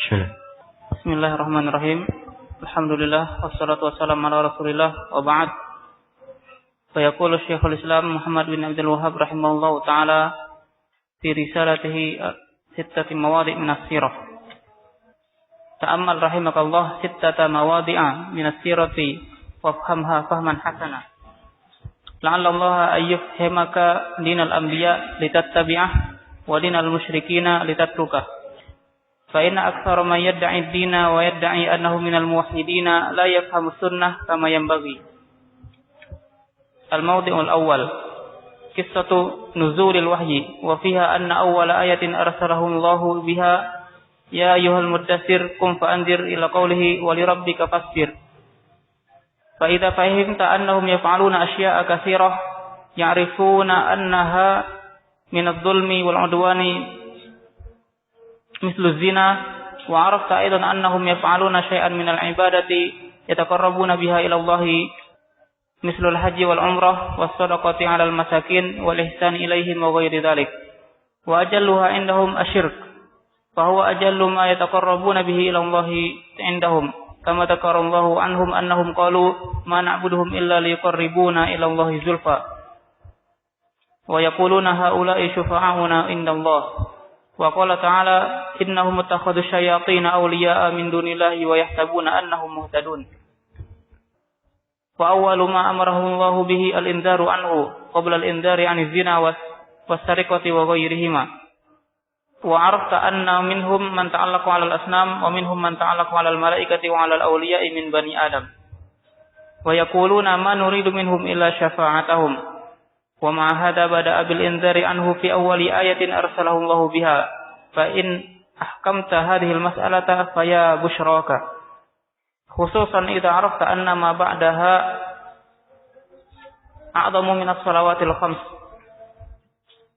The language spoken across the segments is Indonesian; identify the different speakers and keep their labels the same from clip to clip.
Speaker 1: Bismillah.
Speaker 2: Bismillahirrahmanirrahim. Alhamdulillah wassalatu wassalamu ala Rasulillah wa ba'd. Fa yaqulu Syekhul Islam Muhammad bin Abdul Wahhab rahimahullahu taala fi risalatihi sittati mawadi' min as-sirah. Ta'ammal rahimakallah sittata mawadi'a min as-sirati wafhamha fahman hasana. La'alla Allah ayyufhimaka dinal anbiya litattabi'ah wa dinal musyrikina litatrukah. Fa inna aktsara man yad'i ad-dina wa yad'i annahu minal muwahhidina la yafhamu sunnah kama yanbaghi. Al-mawdi'ul awwal qissatu nuzulil wahyi wa fiha anna awwala ayatin arsalahu Allah biha ya ayyuhal muddatsir qum fa'anzir ila qawlihi wa li rabbika fasbir. Fa idza fahimta annahum yaf'aluna asya'a katsirah ya'rifuna annaha min adh-dhulmi wal 'udwani mislu zina wa 'arafta aidan annahum yaf'aluna syai'an min al-'ibadati yataqarrabuna biha ila Allah mislu al-hajji wal 'umrah was sadaqati 'ala al-masakin wal ihsan ilaihim wa ghairi dhalik wa ajalluha 'indahum asyirk fa huwa ajallu ma yataqarrabuna bihi ila Allah 'indahum kama dzakara Allah anhum annahum qalu ma na'buduhum illa liqarribuna ila Allah zulfa wa yaquluna haula'i syufa'auna 'inda Allah wa qala ta'ala innahum ittakhadhu syayatin awliya'a min dunillahi wa yahsabuna annahum muhtadun. Wa awwalu ma amarahu Allah bihi al-inzaru anhu qabla al-inzari 'ani zina was-sariqati wa ghayrihima. Wa 'arafta anna minhum man ta'allaqa 'ala al-asnam wa minhum man ta'allaqa 'ala al-malaikati wa 'ala al-awliya'i min bani Adam. Wa yaquluna ma nuridu minhum illa syafa'atahum. Wa ma'a hadha bada'a bil inzari anhu fi awwali ayatin arsalahu Allah biha. Fa in ahkamta hadhihi al-mas'alata fa ya bushraka. Khususan idza 'arafta anna ma ba'daha a'zamu min as-salawatil khams.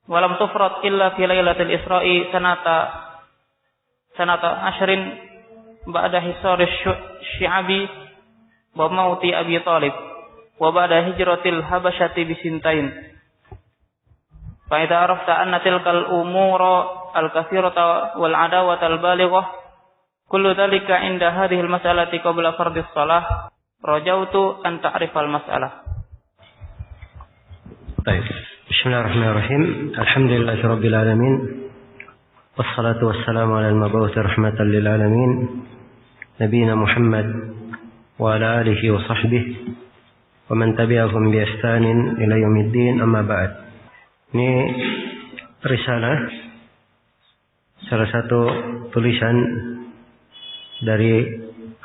Speaker 2: Wa lam tufrad illa fi lailatul Isra'i sanata ashrin ba'da hisar asy-Syi'abi wa mauti Abi Thalib wa ba'da hijratil Habasyati bisintain. Fa idza 'arafta anna tilkal umura al-katsirata wal 'adawata al-balighah kullu dhalika 'inda hadhihi al-mas'alati qabla fardhis shalah rajautu an ta'rifal mas'alah.
Speaker 1: Baik. Bismillahirrahmanirrahim. Alhamdulillahi rabbil alamin. Wassalatu wassalamu ala al-mab'uts rahmatan lil alamin. Nabiyina Muhammad wa ala alihi wa sahbihi wa man tabi'ahum bi ihsanin ila yaumiddin, amma ba'd. Ini risalah, salah satu tulisan dari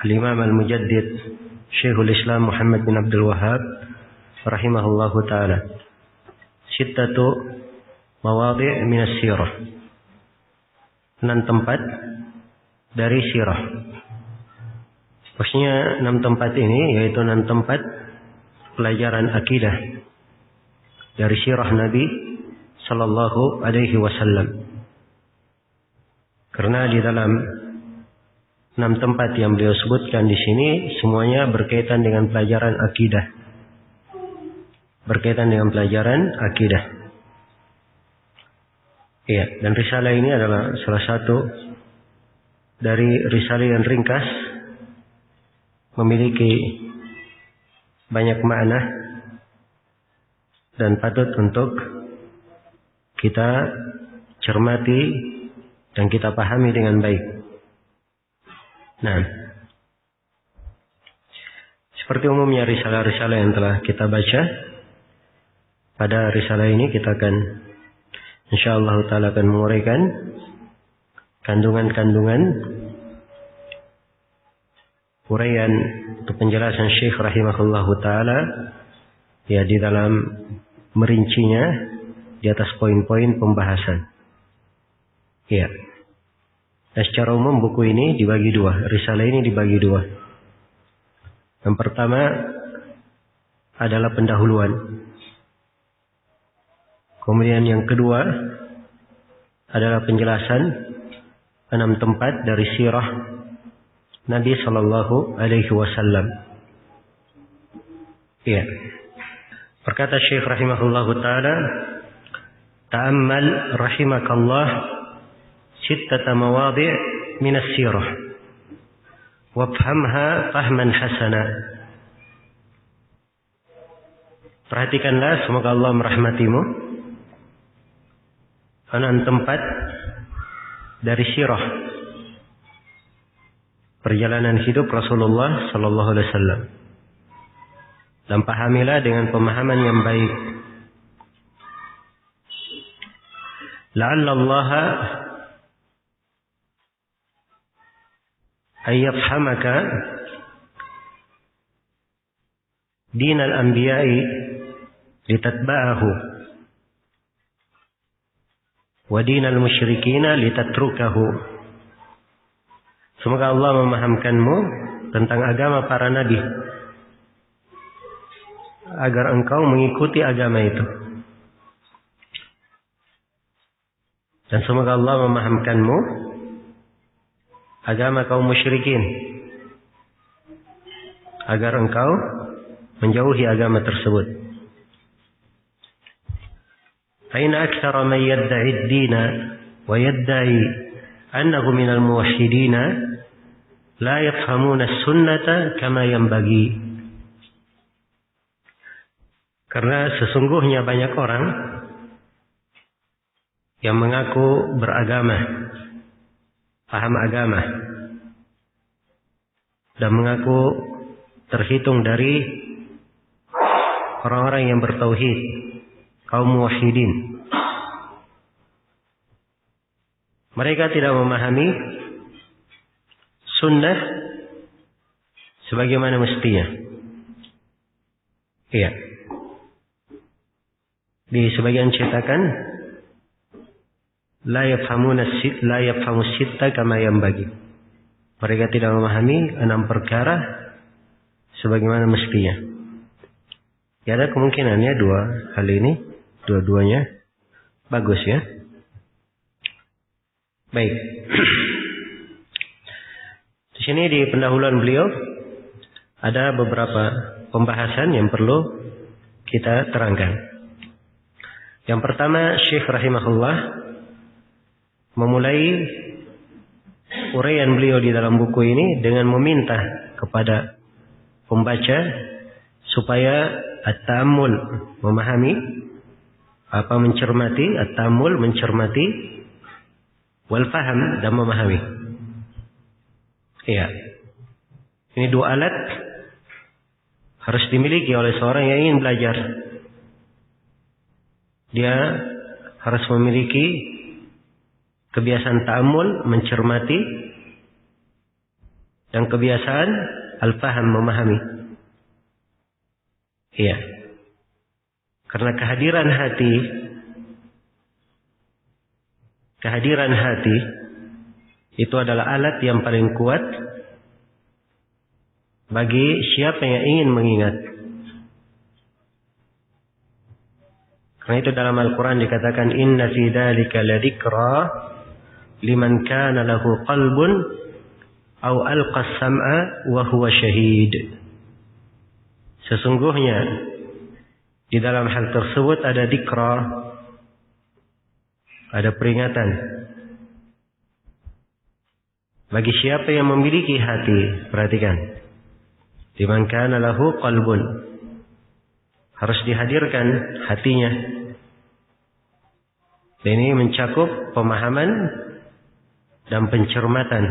Speaker 1: Al-Imam Al-Mujaddid Syekhul Islam Muhammad bin Abdul Wahhab rahimahullahu taala. Sittatu mawadi' min as-sirah. 6 tempat dari sirah. Maksudnya 6 tempat ini yaitu 6 tempat pelajaran akidah dari sirah Nabi sallallahu alaihi wasallam. Karena di dalam 6 tempat yang beliau sebutkan di sini semuanya berkaitan dengan pelajaran akidah. Berkaitan dengan pelajaran akidah. Iya, dan risalah ini adalah salah satu dari risalah yang ringkas, memiliki banyak makna dan patut untuk kita cermati dan kita pahami dengan baik. Nah, seperti umumnya risalah-risalah yang telah kita baca, pada risalah ini kita akan insyaallah taala akan menguraikan kandungan-kandungan uraian atau penjelasan Syekh rahimahullahu taala ya di dalam merincinya di atas poin-poin pembahasan. Ya. Dan secara umum buku ini dibagi 2, risalah ini dibagi 2. Yang pertama adalah pendahuluan. Kemudian yang kedua adalah penjelasan 6 tempat dari sirah Nabi sallallahu alaihi wasallam. Iya. Berkata Syekh rahimahullahu taala, "Ta'ammal rahimakallah sittata mawadi' min as-sirah wafhamha fahman hasana. Perhatikanlah, semoga Allah merahmatimu, anan tempat dari sirah, perjalanan hidup Rasulullah sallallahu alaihi wasallam, dan pahamilah dengan pemahaman yang baik. La'alla Allah ayyafhamaka dinal anbiya'i litatba'ahu wa dinal musyrikina litatrukahu. Semoga Allah memahamkanmu tentang agama para nabi agar engkau mengikuti agama itu. Dan semoga Allah memahamkanmu agama kaum musyrikin agar engkau menjauhi agama tersebut. Aina aktsara man yadda'i ad-dina wa yadda'i annahu minal muwahhidina la yafhamuna as-sunnata kama yanbaghi. Karena sesungguhnya banyak orang yang mengaku beragama, paham agama, dan mengaku terhitung dari orang-orang yang bertauhid, kaum muwahhidin. Mereka tidak memahami sunnah sebagaimana mestinya. Iya. Di sebagian cetakan la yafhamu sitta kama yanbaghi. Mereka tidak memahami 6 perkara sebagaimana mestinya. Ya, ada kemungkinannya 2 hal ini, dua-duanya bagus ya. Baik. Di sini di pendahuluan beliau ada beberapa pembahasan yang perlu kita terangkan. Yang pertama, Syekh rahimahullah memulai uraian beliau di dalam buku ini dengan meminta kepada pembaca supaya at-ta'ammul, memahami, mencermati, at-ta'ammul mencermati, wal faham, dan memahami. Iya. Ini 2 alat harus dimiliki oleh seorang yang ingin belajar. Dia harus memiliki kebiasaan ta'ammul, mencermati, dan kebiasaan al-faham, memahami. Iya. Karena kehadiran hati itu adalah alat yang paling kuat bagi siapa yang ingin mengingat. Karena itu dalam Al-Quran dikatakan inna fi dzalika ladzikra liman kana lahu qalbun aw alqa as-sam'a wa huwa syahid. Sesungguhnya di dalam hal tersebut ada dzikra, ada peringatan bagi siapa yang memiliki hati. Perhatikan, liman kana lahu qalbun, harus dihadirkan hatinya. Ini mencakup pemahaman dan pencermatan.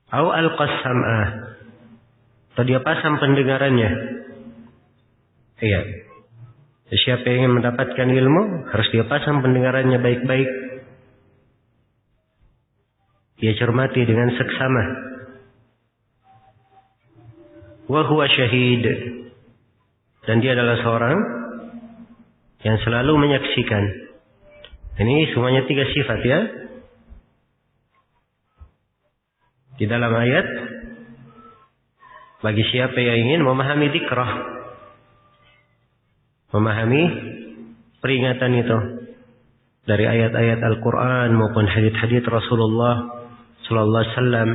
Speaker 1: Au alqas sam'ah, atau dia pasang pendengarannya. Iya. Siapa yang ingin mendapatkan ilmu harus dia pasang pendengarannya baik-baik. Dia cermati dengan seksama. Wa huwa syahid, dan dia adalah seorang yang selalu menyaksikan. Ini semuanya 3 sifat ya. Di dalam ayat, bagi siapa yang ingin memahami dzikrah, memahami peringatan itu dari ayat-ayat Al-Quran maupun hadits-hadits Rasulullah sallallahu alaihi wasallam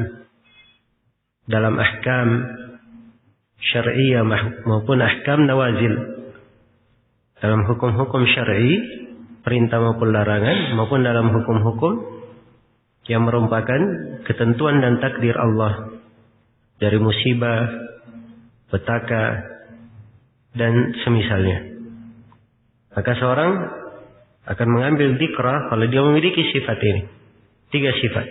Speaker 1: dalam ahkam syar'iyyah maupun ahkam nawazil, dalam hukum-hukum syar'i, perintah maupun larangan, maupun dalam hukum-hukum yang merupakan ketentuan dan takdir Allah dari musibah, petaka, dan semisalnya. Maka seorang akan mengambil dzikrah kalau dia memiliki sifat ini. 3 sifat.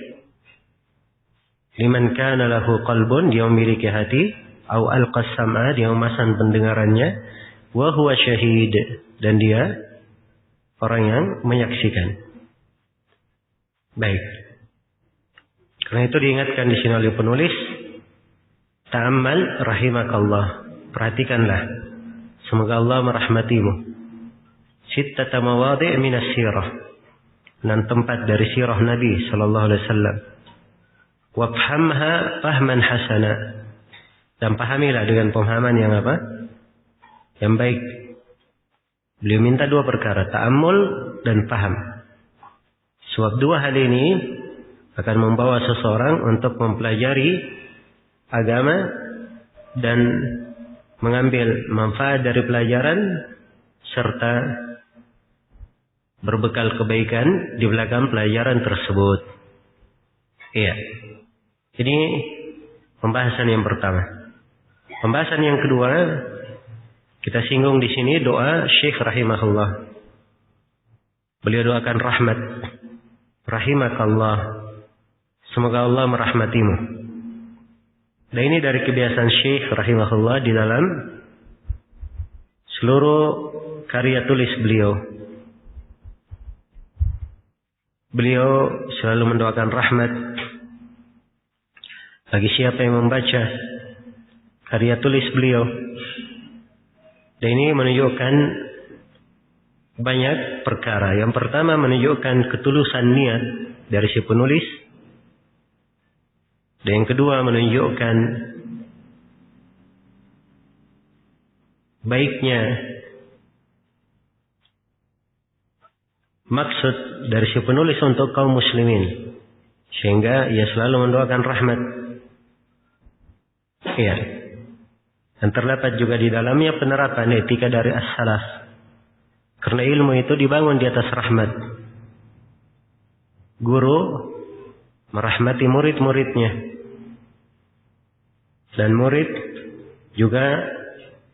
Speaker 1: Liman kana lahu qalbun, dia memiliki hati, au alqas sam'a, dia memasang pendengarannya, wa huwa syahid, dan dia orang yang menyaksikan. Baik. Karena itu diingatkan di sini oleh penulis, ta'ammal rahimakallah, perhatikanlah, semoga Allah merahmatimu. Sittata mawadhi' minas sirah, 6 tempat dari sirah Nabi sallallahu alaihi wasallam. Wafhamha fahman hasana, dan pahamilah dengan pemahaman yang apa? Yang baik. Beliau minta 2 perkara, ta'ammul dan paham. Sebab 2 hal ini akan membawa seseorang untuk mempelajari agama dan mengambil manfaat dari pelajaran serta berbekal kebaikan di belakang pelajaran tersebut. Iya. Ini pembahasan yang pertama. Pembahasan yang kedua, kita singgung di sini doa Syekh rahimahullah. Beliau doakan rahmat. Rahimakallah. Semoga Allah merahmatimu. Dan ini dari kebiasaan Syekh rahimahullah di dalam seluruh karya tulis beliau. Beliau selalu mendoakan rahmat bagi siapa yang membaca karya tulis beliau. Dan ini menunjukkan banyak perkara. Yang pertama menunjukkan ketulusan niat dari si penulis. Dan yang kedua menunjukkan baiknya maksud dari si penulis untuk kaum muslimin, sehingga ia selalu mendoakan rahmat. Iya. Dan terdapat juga di dalamnya penerapan etika dari as-salaf. Karena ilmu itu dibangun di atas rahmat. Guru merahmati murid-muridnya. Dan murid juga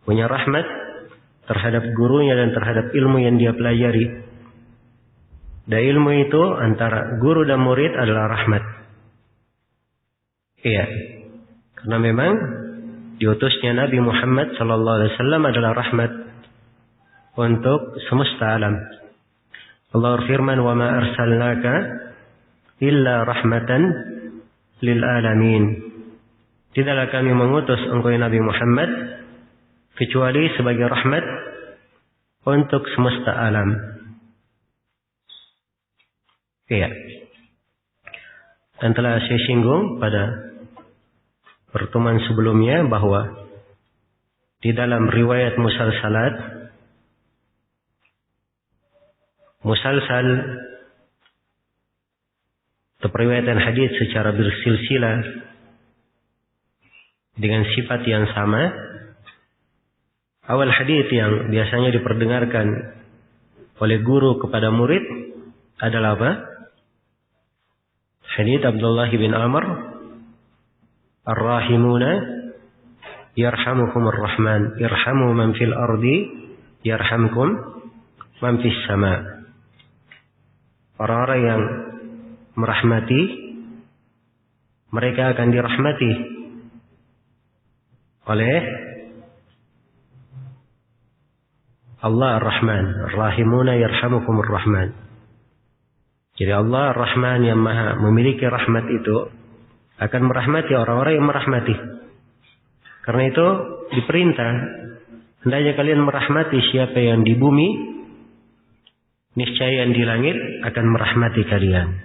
Speaker 1: punya rahmat terhadap gurunya dan terhadap ilmu yang dia pelajari. Dan ilmu itu antara guru dan murid adalah rahmat. Iya. Karena memang diutusnya Nabi Muhammad sallallahu alaihi wasallam adalah rahmat untuk semesta alam. Allah berfirman, "Wa ma arsalnaka illa rahmatan lil alamin." Tidaklah kami mengutus engkau Nabi Muhammad kecuali sebagai rahmat untuk semesta alam. Iya. Dan telah saya singgung pada pertemuan sebelumnya bahwa di dalam riwayat musalsalat, musalsal atau periwayatan hadis secara bersilsilah dengan sifat yang sama. Awal hadis yang biasanya diperdengarkan oleh guru kepada murid adalah apa? Hadis Abdullah bin Amr, Ar-Rahimuna yarhamukumur Rahman, irhamu man fil ardi yarhamkum man fis sama. Orang-orang yang merahmati, mereka akan dirahmati oleh Allah Ar-Rahman. Ar-Rahimuna yarhamukumur Rahman. Jadi Allah Ar-Rahman yang maha memiliki rahmat itu akan merahmati orang-orang yang merahmati. Karena itu diperintah, hendaknya kalian merahmati siapa yang di bumi, niscaya yang di langit akan merahmati kalian.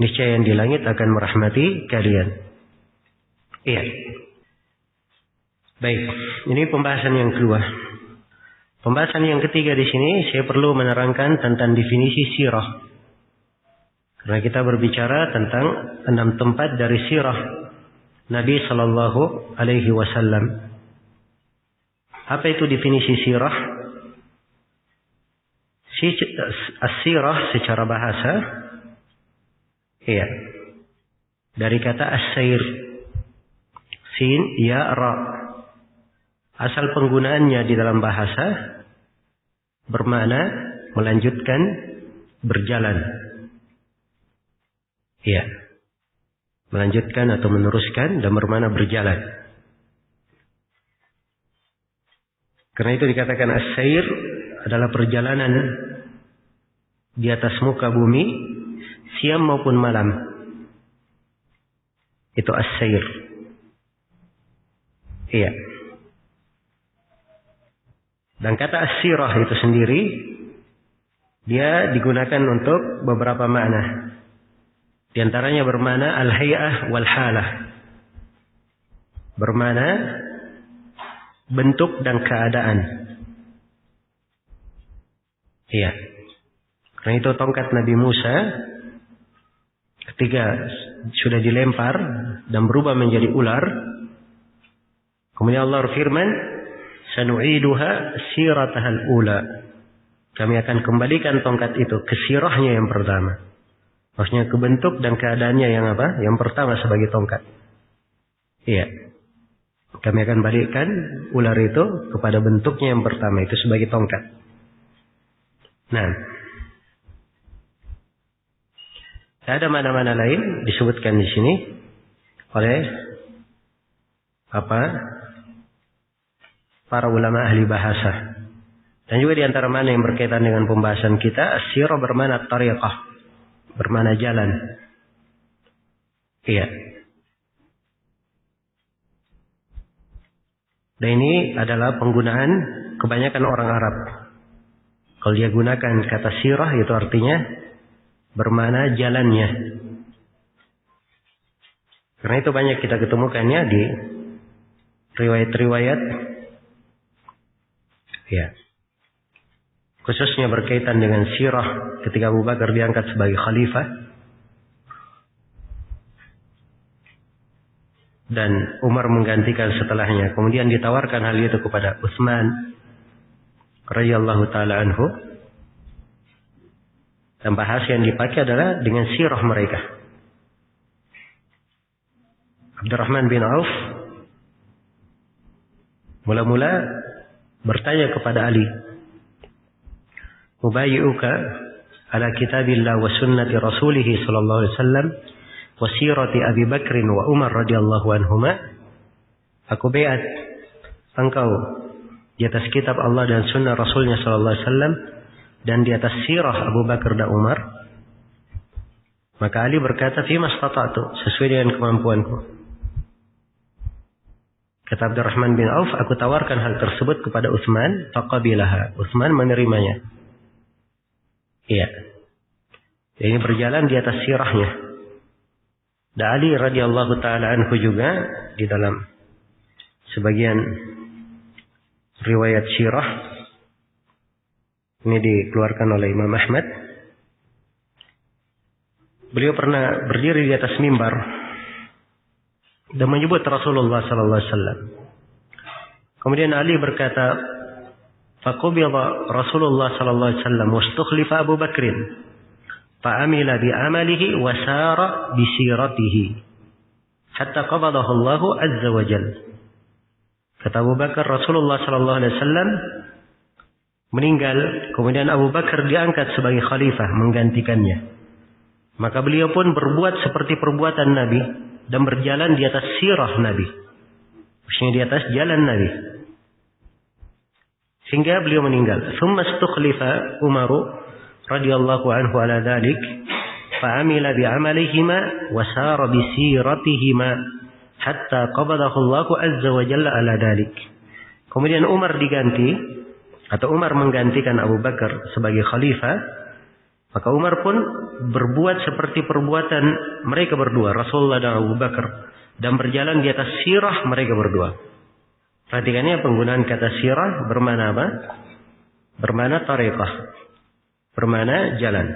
Speaker 1: Niscaya yang di langit akan merahmati kalian. Iya. Baik, ini pembahasan yang kedua. Pembahasan yang ketiga di sini saya perlu menerangkan tentang definisi sirah. Karena kita berbicara tentang 6 tempat dari sirah Nabi sallallahu alaihi wasallam. Apa itu definisi sirah? As-sirah secara bahasa Iya. Dari kata as-sair. Sin, ya, ra. Asal penggunaannya di dalam bahasa bermakna melanjutkan, berjalan. Iya. Melanjutkan atau meneruskan dan bermakna berjalan. Karena itu dikatakan as-sair adalah perjalanan di atas muka bumi siang maupun malam. Itu as-sair. Iya. Dan kata as-sirah itu sendiri dia digunakan untuk beberapa makna. Di antaranya bermakna al-hay'ah wal halah. Bermakna bentuk dan keadaan. Iya. Karena itu tongkat Nabi Musa ketika sudah dilempar dan berubah menjadi ular, kemudian Allah berfirman, "Sanu'iduha siratahal ula." Kami akan kembalikan tongkat itu ke sirahnya yang pertama. Maksudnya ke bentuk dan keadaannya yang apa? Yang pertama sebagai tongkat. Iya. Kami akan balikkan ular itu kepada bentuknya yang pertama itu sebagai tongkat. Nah, ada mana-mana lain disebutkan di sini oleh para ulama ahli bahasa. Dan juga di antara mana yang berkaitan dengan pembahasan kita, as-sirah bermakna tariqah, bermakna jalan. Iya. Dan ini adalah penggunaan kebanyakan orang Arab. Kalau dia gunakan kata sirah itu artinya bermakna jalannya. Karena itu banyak kita ketemukannya di riwayat-riwayat. Ya. Khususnya berkaitan dengan sirah ketika Abu Bakar diangkat sebagai khalifah. Dan Umar menggantikan setelahnya. Kemudian ditawarkan hal itu kepada Utsman radhiyallahu taala anhu. Dan bahasa yang dipakai adalah dengan sirah mereka. Abdurrahman bin Auf mula-mula bertanya kepada Ali, "Ubayyi'uka ala kitabillah wa sunnati rasulih sallallahu alaihi wasallam wa sirati Abi Bakr wa Umar radhiyallahu anhuma." Aku baiat engkau di atas kitab Allah dan sunnah Rasulnya sallallahu alaihi wasallam dan di atas sirah Abu Bakar dan Umar. Maka Ali berkata, "Fi mastata'tu," sesuai dengan kemampuanku. Kata Abdurrahman bin Auf, aku tawarkan hal tersebut kepada Utsman, faqabilaha. Utsman menerimanya. Iya. Ini berjalan di atas sirahnya. Dan Ali radhiyallahu taala anhu juga di dalam sebagian riwayat sirah ini dikeluarkan oleh Imam Ahmad. Beliau pernah berdiri di atas mimbar dan menyebut Rasulullah sallallahu alaihi wasallam. Kemudian Ali berkata, "Faqubida Rasulullah sallallahu alaihi wasallam wastukhlifa Abu Bakrin, fa'amila bi'amalihi wa sara bi siratihi hatta qabadahu Allah azza wa jalla." Kata Abu Bakar, Rasulullah sallallahu alaihi wasallam meninggal, kemudian Abu Bakar diangkat sebagai khalifah menggantikannya. Maka beliau pun berbuat seperti perbuatan Nabi dan berjalan di atas sirah Nabi. Maksudnya di atas jalan Nabi. Sehingga beliau meninggal. Tsumma istukhlifa Umar radhiyallahu anhu ala dzalik fa'amila bi'amalihima wa sara bi siratihima hatta qabadahu Allah azza wa jalla ala dzalik. Kemudian Umar diganti atau Umar menggantikan Abu Bakar sebagai khalifah. Maka Umar pun berbuat seperti perbuatan mereka berdua, Rasulullah dan Abu Bakar, dan berjalan di atas sirah mereka berdua. Perhatikannya penggunaan kata sirah bermakna apa? Bermakna tariqah, bermakna jalan.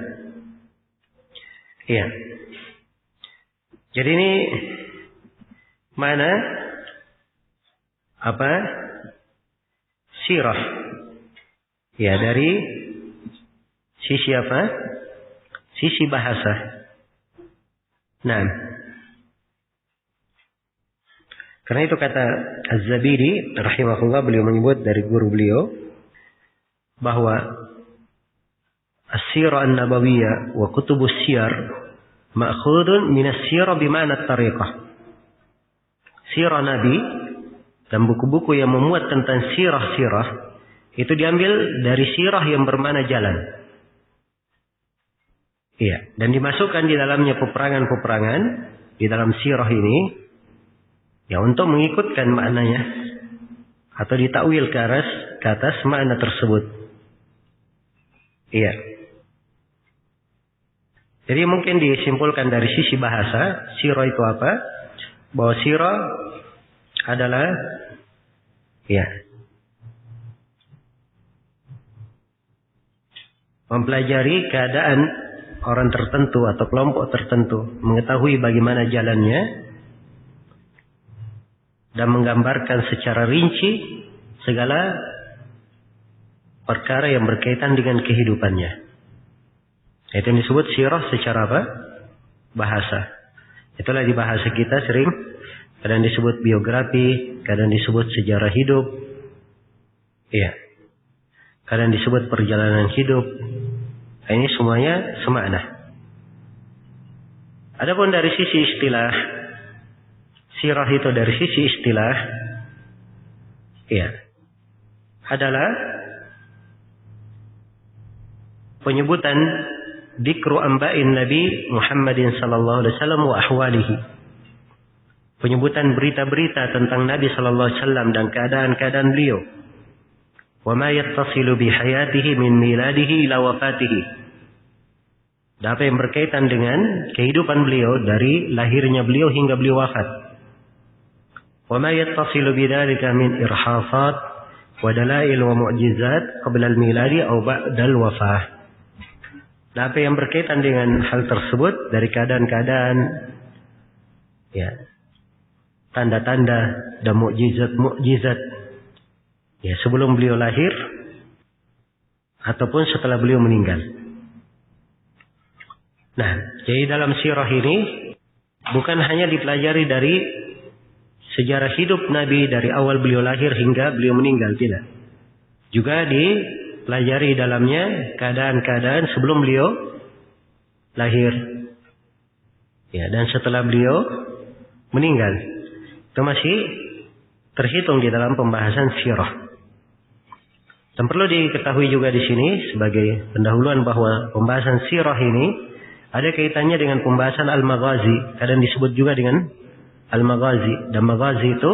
Speaker 1: Iya. Jadi ini mana apa? Sirah. Ya, dari sisi apa? Sisi bahasa. Nah, karena itu kata Az-Zabidi rahimahullah, beliau menyebut dari guru beliau bahwa as-sirah an-nabawiyah wa kutubus siyar ma'khudun min as-sirah bima'na at-tariqah. Sirah Nabi dan buku-buku yang memuat tentang sirah-sirah itu diambil dari sirah yang bermakna jalan. Iya, dan dimasukkan di dalamnya peperangan-peperangan di dalam sirah ini ya untuk mengikutkan maknanya atau ditakwil ke atas makna tersebut. Iya. Jadi mungkin disimpulkan dari sisi bahasa, sirah itu apa? Bahwa sirah adalah ya mempelajari keadaan orang tertentu atau kelompok tertentu, mengetahui bagaimana jalannya dan menggambarkan secara rinci segala perkara yang berkaitan dengan kehidupannya. Itu yang disebut sirah secara apa? Bahasa. Itulah di bahasa kita sering kadang disebut biografi, kadang disebut sejarah hidup. Iya. Kadang disebut perjalanan hidup. Ini semuanya semakna. Adapun dari sisi istilah, sirah itu dari sisi istilah, iya, adalah penyebutan dikru amba'in Nabi Muhammadin sallallahu alaihi wasallam wa ahwalihi. Penyebutan berita-berita tentang Nabi sallallahu alaihi wasallam dan keadaan-keadaan beliau. Wa ma yattasilu bi hayatihi min miladihi ila wafatihi. Dan apa yang berkaitan dengan kehidupan beliau dari lahirnya beliau hingga beliau wafat. Wa ma yattasilu bidzalika min irhasat wa dalail wa mu'jizat qabla al-miladi aw ba'da al-wafah. Dan apa yang berkaitan dengan hal tersebut dari keadaan-keadaan ya tanda-tanda dan mukjizat ya sebelum beliau lahir ataupun setelah beliau meninggal. Nah, jadi dalam sirah ini bukan hanya dipelajari dari sejarah hidup Nabi dari awal beliau lahir hingga beliau meninggal, tidak. Juga dipelajari dalamnya keadaan-keadaan sebelum beliau lahir ya dan setelah beliau meninggal. Itu masih terhitung di dalam pembahasan sirah. Dan perlu diketahui juga di sini sebagai pendahuluan bahwa pembahasan sirah ini ada kaitannya dengan pembahasan al-maghazi. Kadang disebut juga dengan al-maghazi. Dan maghazi itu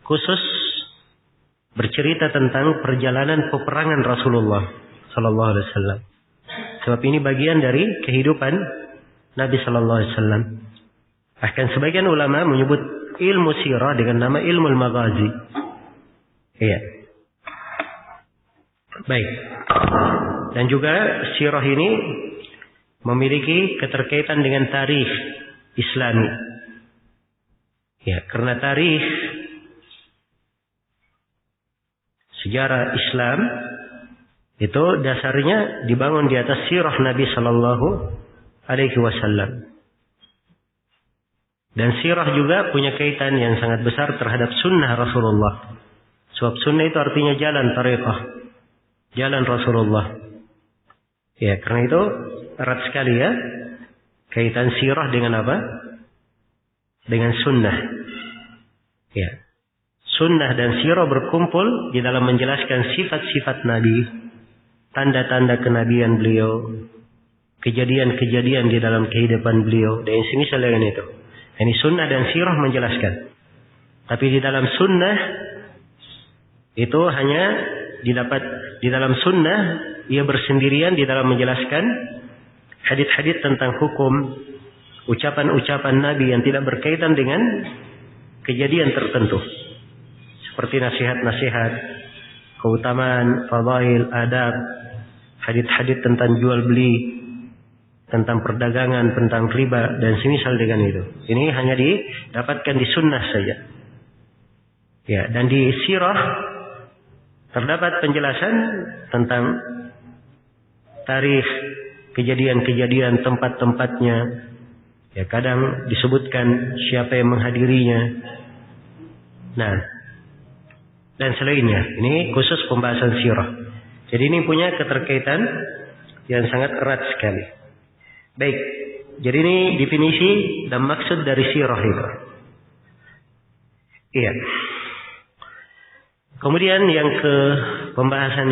Speaker 1: khusus bercerita tentang perjalanan peperangan Rasulullah sallallahu alaihi wasallam. Sebab ini bagian dari kehidupan Nabi sallallahu alaihi wasallam. Bahkan sebagian ulama menyebut ilmu sirah dengan nama ilmu al-maghazi. Iya. Baik. Dan juga sirah ini memiliki keterkaitan dengan tarikh Islami. Ya, karena tarikh sejarah Islam itu dasarnya dibangun di atas sirah Nabi sallallahu alaihi wasallam. Dan sirah juga punya kaitan yang sangat besar terhadap sunnah Rasulullah. Sebab sunnah itu artinya jalan tariqah, jalan Rasulullah. Ya, karena itu erat sekali ya kaitan sirah dengan apa? Dengan sunnah. Ya. Sunnah dan sirah berkumpul di dalam menjelaskan sifat-sifat Nabi, tanda-tanda kenabian beliau, kejadian-kejadian di dalam kehidupan beliau, dan semisal dengan itu. Ini sunnah dan sirah menjelaskan. Tapi di dalam sunnah itu hanya didapat di dalam sunnah ia bersendirian di dalam menjelaskan hadits-hadits tentang hukum, ucapan-ucapan Nabi yang tidak berkaitan dengan kejadian tertentu. Seperti nasihat-nasihat, keutamaan, fadail, adab, hadits-hadits tentang jual beli, tentang perdagangan, tentang riba, dan semisal dengan itu. Ini hanya didapatkan di sunnah saja. Ya, dan di sirah terdapat penjelasan tentang tarikh, kejadian-kejadian, tempat-tempatnya, Ya, kadang disebutkan siapa yang menghadirinya. Nah, dan selainnya. Ini khusus pembahasan sirah. Jadi ini punya keterkaitan yang sangat erat sekali. Baik, jadi ini definisi dan maksud dari sirah itu. Iya. Kemudian pembahasan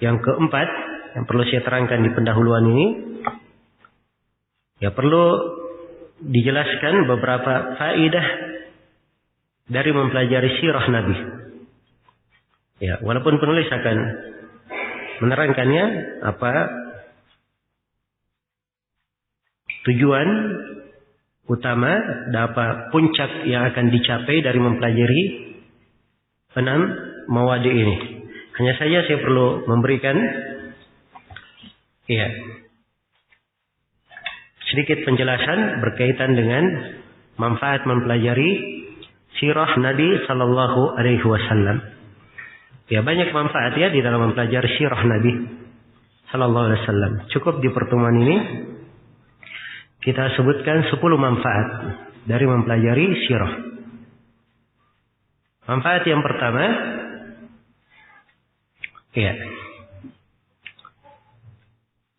Speaker 1: yang keempat yang perlu saya terangkan di pendahuluan ini, ya perlu dijelaskan beberapa faedah dari mempelajari sirah Nabi. Ya, walaupun penulis akan menerangkannya apa tujuan utama dan apa puncak yang akan dicapai dari mempelajari 6 mawadi ini. Hanya saja saya perlu memberikan sedikit penjelasan berkaitan dengan manfaat mempelajari sirah Nabi sallallahu alaihi wasallam. Ya, banyak manfaat ya di dalam mempelajari sirah Nabi sallallahu alaihi wasallam. Cukup di pertemuan ini kita sebutkan 10 manfaat dari mempelajari sirah. Manfaat yang pertama,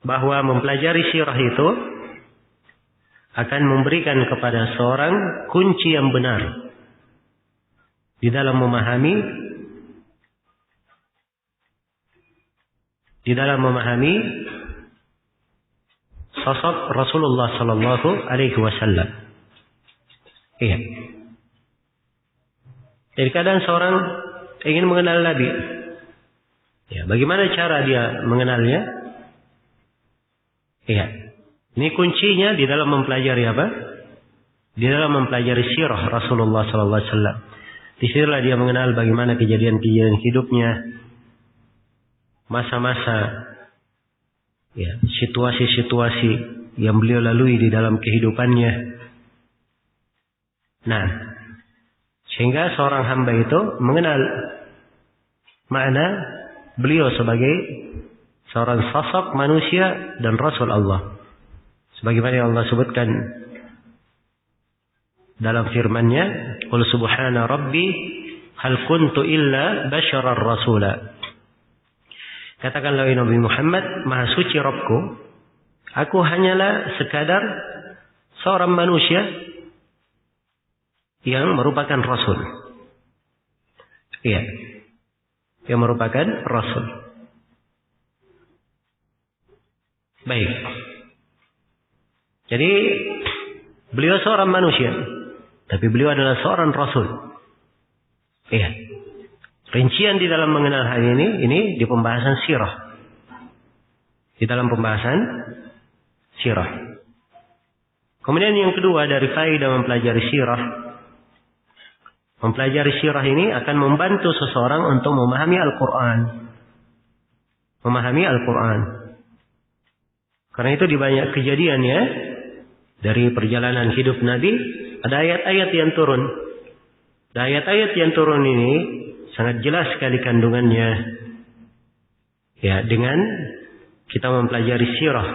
Speaker 1: bahwa mempelajari sirah itu akan memberikan kepada seorang kunci yang benar di dalam memahami sosok Rasulullah sallallahu alaihi wasallam. Iya. Jadi kadang seorang ingin mengenal Nabi. Ya, bagaimana cara dia mengenalnya? Iya. Ini kuncinya di dalam mempelajari apa? Di dalam mempelajari sirah Rasulullah sallallahu alaihi wasallam. Di sinilah dia mengenal bagaimana kejadian-kejadian hidupnya, masa-masa, ya, situasi-situasi yang beliau lalui di dalam kehidupannya. Nah, sehingga seorang hamba itu mengenal makna beliau sebagai seorang sosok manusia dan Rasul Allah. Sebagaimana yang Allah sebutkan dalam firman-Nya, "Qul subhana rabbi hal kuntu illa basyarar rasula." Katakanlah wahai Nabi Muhammad, maha suci Rabbku, aku hanyalah sekadar seorang manusia yang merupakan Rasul. Iya, yang merupakan Rasul. Baik. Jadi beliau seorang manusia, tapi beliau adalah seorang Rasul. Iya. Rincian di dalam mengenal hal ini di pembahasan sirah. Di dalam pembahasan sirah. Kemudian yang kedua dari faedah mempelajari sirah. Mempelajari sirah ini akan membantu seseorang untuk memahami Al-Quran. Memahami Al-Quran. Karena itu di banyak kejadian ya, dari perjalanan hidup Nabi, ada ayat-ayat yang turun. Dan ayat-ayat yang turun ini sangat jelas sekali kandungannya. Ya, dengan kita mempelajari sirah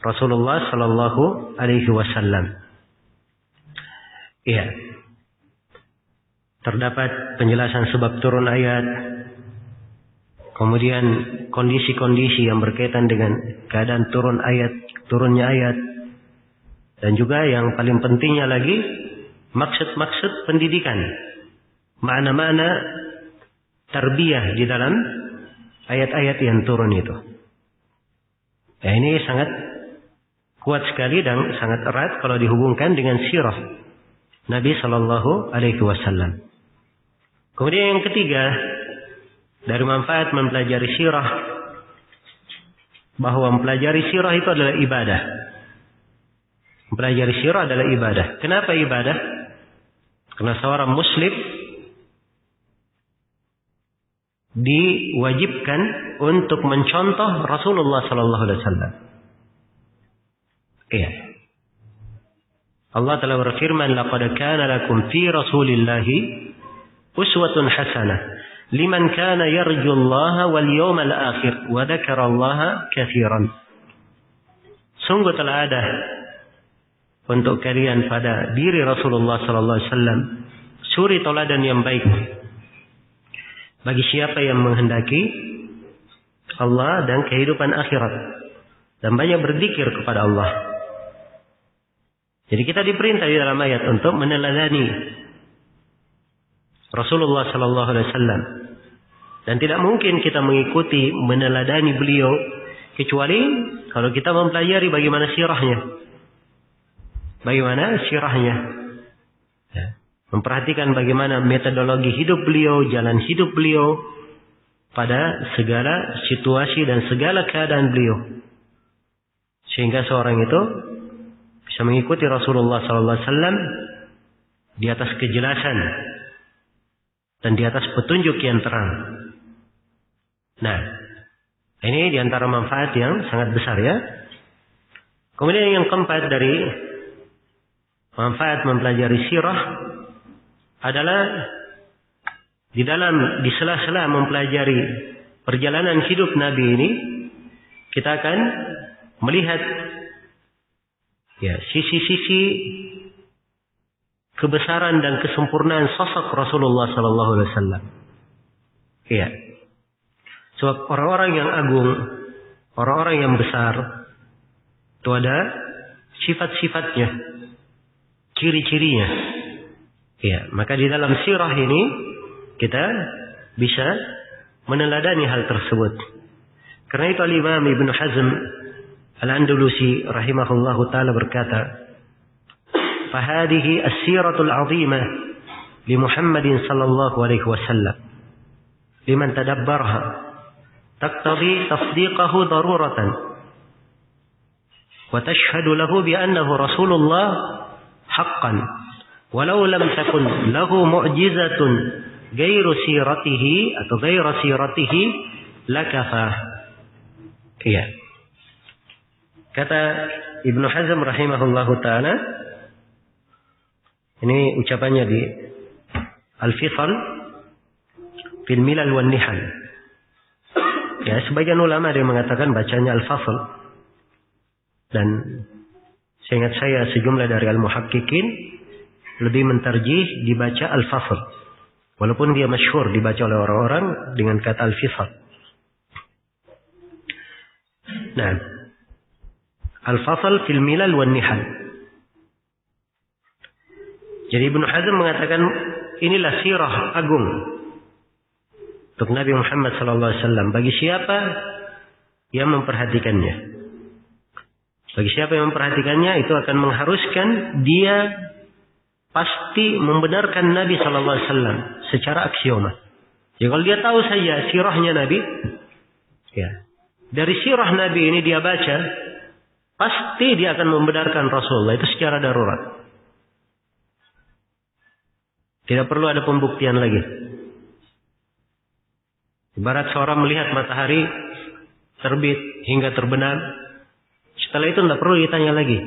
Speaker 1: Rasulullah sallallahu alaihi wasallam. Ya. Terdapat penjelasan sebab turun ayat. Kemudian kondisi-kondisi yang berkaitan dengan keadaan turunnya ayat. Dan juga yang paling pentingnya lagi, maksud-maksud pendidikan. Makna-makna tarbiyah di dalam ayat-ayat yang turun itu. Ya, ini sangat kuat sekali dan sangat erat kalau dihubungkan dengan sirah Nabi sallallahu alaihi wasallam. Kemudian yang ketiga dari manfaat mempelajari sirah, bahwa mempelajari sirah itu adalah ibadah. Mempelajari sirah adalah ibadah. Kenapa ibadah? Karena seorang muslim diwajibkan untuk mencontoh Rasulullah sallallahu alaihi wasallam. Iya. Allah telah berfirman, "Laqad kana lakum fi Rasulillahi uswatun hasanah liman kana yarjullaha wal yawmal akhir wa dzakarallaha katsiran." sungguh telah ada untuk kalian pada diri Rasulullah sallallahu alaihi wasallam suri tauladan yang baik bagi siapa yang menghendaki Allah dan kehidupan akhirat dan banyak berzikir kepada Allah. Jadi kita diperintah di dalam ayat untuk meneladani Rasulullah sallallahu alaihi wasallam, dan tidak mungkin kita mengikuti meneladani beliau kecuali kalau kita mempelajari bagaimana sirahnya. Bagaimana sirahnya? Ya. Memperhatikan bagaimana metodologi hidup beliau, jalan hidup beliau pada segala situasi dan segala keadaan beliau. Sehingga seorang itu bisa mengikuti Rasulullah SAW di atas kejelasan dan di atas petunjuk yang terang. Nah, ini di antara manfaat yang sangat besar ya. Kemudian yang keempat dari manfaat mempelajari sirah adalah di sela-sela mempelajari perjalanan hidup Nabi ini, kita akan melihat ya sisi-sisi kebesaran dan kesempurnaan sosok Rasulullah sallallahu alaihi wasallam. Iya. Sebab orang-orang yang agung, orang-orang yang besar itu ada sifat-sifatnya, ciri-cirinya. Ya, maka di dalam sirah ini kita bisa meneladani hal tersebut. Karena itu Al-Imam Ibnu Hazm Al-Andalusi rahimahullahu taala berkata, "Fahadihi as-siratul 'azimah li Muhammadin sallallahu alaihi wasallam. Liman tadabbarha taqtadi tasdiqahu daruratan wa tashhadu lahu bi annahu Rasulullah haqqan walau lam takun lahu mu'jizatun ghairu siratihi atau ghairu siratihi lakafah." Iya. Kata Ibnu Hazm rahimahullahu taala, ini ucapannya di Al-Fisal fil Milal wan Nihal. Ya, sebagian ulama ada yang mengatakan bacanya Al-Fasl, dan seingat saya sejumlah dari al-muhaqqiqin lebih mentarjih dibaca Al-Fasl, walaupun dia masyhur dibaca oleh orang-orang dengan kata Al-Fisal. Nah, Al-Fasl fil Milal wan Nihal. Jadi Ibnu Hazm mengatakan inilah sirah agung untuk Nabi Muhammad sallallahu alaihi wasallam bagi siapa yang memperhatikannya. Bagi siapa yang memperhatikannya itu akan mengharuskan dia pasti membenarkan Nabi sallallahu alaihi wasallam secara aksioma. Jadi kalau dia tahu saja sirahnya Nabi, ya, dari sirah Nabi ini dia baca, pasti dia akan membenarkan Rasulullah itu secara darurat. Tidak perlu ada pembuktian lagi. Ibarat seorang melihat matahari terbit hingga terbenam, setelah itu tidak perlu ditanya lagi,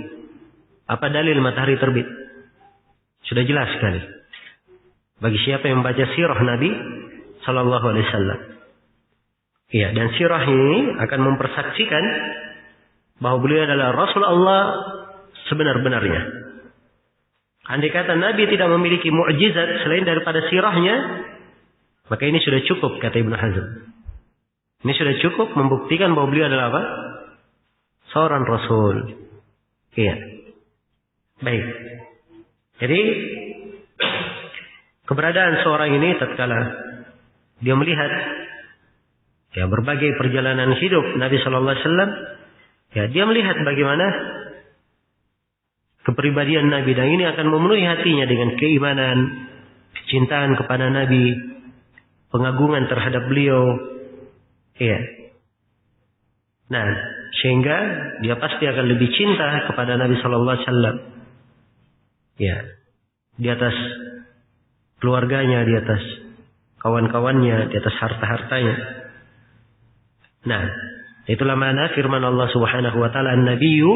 Speaker 1: apa dalil matahari terbit? Sudah jelas sekali. Bagi siapa yang membaca sirah Nabi sallallahu alaihi wasallam. Iya, dan sirah ini akan mempersaksikan bahwa beliau adalah Rasul Allah sebenar-benarnya. Andai kata Nabi tidak memiliki mukjizat selain daripada sirahnya, maka ini sudah cukup, kata Ibnu Hazm. Ini sudah cukup membuktikan bahwa beliau adalah apa? Seorang Rasul. Iya. Baik. Jadi keberadaan seorang ini tatkala dia melihat ya berbagai perjalanan hidup Nabi sallallahu alaihi wasallam, ya dia melihat bagaimana kepribadian Nabi, dan ini akan memenuhi hatinya dengan keimanan, kecintaan kepada Nabi, pengagungan terhadap beliau. Iya. Nah, sehingga dia pasti akan lebih cinta kepada Nabi sallallahu alaihi wasallam. Ya. Di atas keluarganya, di atas kawan-kawannya, di atas harta-hartanya. Nah, itulah makna firman Allah Subhanahu wa taala, "An-nabiyyu